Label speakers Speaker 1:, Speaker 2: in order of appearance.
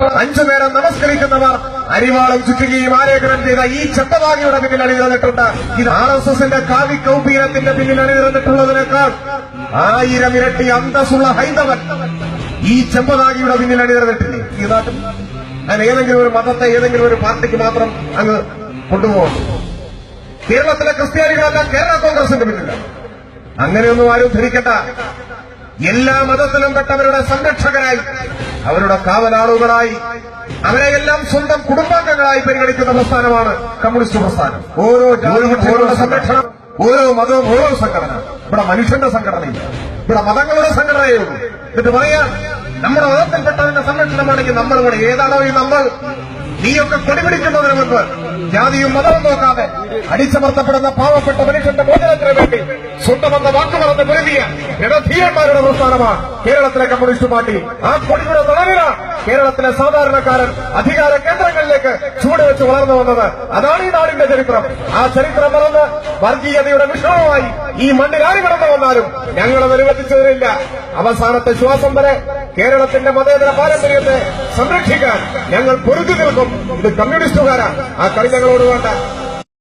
Speaker 1: 5 പേരെ നമസ്കരിക്കുന്നവർ അരിവാളം ചുറ്റുകയും ആലേഖനം ചെയ്ത ഈ ചെമ്പതാകിയുടെ പിന്നിൽ അണിനിരന്നിട്ടുണ്ട്. ഇത് RSSന്റെ കാവി കൗപീനത്തിന്റെ പിന്നിൽ അണിനിരന്നിട്ടുള്ളതിനേക്കാൾ 1000 ഇരട്ടി അന്തസ്സുള്ള ഹൈന്ദവൻ ഈ ചെമ്പതാകിയുടെ പിന്നിൽ അണിനിരന്നിട്ടില്ലേ? ഈ നാട്ടിൽ ഞാൻ ഏതെങ്കിലും ഒരു മതത്തെ ഏതെങ്കിലും ഒരു പാർട്ടിക്ക് മാത്രം അങ്ങ് കൊണ്ടുപോകുന്നു. കേരളത്തിലെ ക്രിസ്ത്യാനികളെല്ലാം കേരള കോൺഗ്രസിന്റെ പിന്നില്ല. അങ്ങനെയൊന്നും ആരും ധരിക്കട്ട. എല്ലാ മതത്തിലും പെട്ടവരുടെ സംരക്ഷകരായി, അവരുടെ കാവലാളുകളായി, അവരെയെല്ലാം സ്വന്തം കുടുംബാംഗങ്ങളായി പരിഗണിക്കുന്ന പ്രസ്ഥാനമാണ് കമ്മ്യൂണിസ്റ്റ് പ്രസ്ഥാനം. ഓരോ ജാതിയുടെ സംരക്ഷണം, ഓരോ മതവും ഓരോ സംഘടന. ഇവിടെ മനുഷ്യന്റെ സംഘടനയില്ല, ഇവിടെ മതങ്ങളുടെ സംഘടനയേ ഉള്ളൂ. എന്നിട്ട് പറയാ നമ്മുടെ മതത്തിൽപ്പെട്ടതിന്റെ സംരക്ഷണമാണെങ്കിൽ നമ്മൾ ഇവിടെ ഏതാണോ ഈ നമ്മൾ? നീയൊക്കെ കൊടിപിടിക്കുന്നതിന് മുൻപ് ജാതിയും മതവും നോക്കാതെ അടിച്ചമർത്തപ്പെടുന്ന പാവപ്പെട്ട മനുഷ്യന്റെ മോചനത്തിന് വേണ്ടി സ്വന്തമെന്ന വാക്ക് പറഞ്ഞ് പൊരുതിയ ജനധീയന്മാരുടെ പ്രസ്ഥാനമാണ് കേരളത്തിലെ കമ്മ്യൂണിസ്റ്റ് പാർട്ടി. ആ കൊടിയുടെ തണലിലാണ് കേരളത്തിലെ സാധാരണക്കാരൻ അധികാര കേന്ദ്രങ്ങളിലേക്ക് ചൂടുവെച്ച് വളർന്നു വന്നത്. അതാണ് ഈ നാടിന്റെ ചരിത്രം. ആ ചരിത്രം മറന്ന് വർഗീയതയുടെ വിഷമമായി ഈ മണ്ണിൽ ആര് കടന്നു വന്നാലും ഞങ്ങളത് അനുവദിച്ചതിനില്ല. അവസാനത്തെ ശ്വാസം വരെ കേരളത്തിന്റെ മതേതര പാരമ്പര്യത്തെ സംരക്ഷിക്കാൻ ഞങ്ങൾ പൊരുതി നിൽക്കും. ഇത് കമ്മ്യൂണിസ്റ്റുകാരാണ്. ആ കളി ഞങ്ങളോട് വേണ്ട.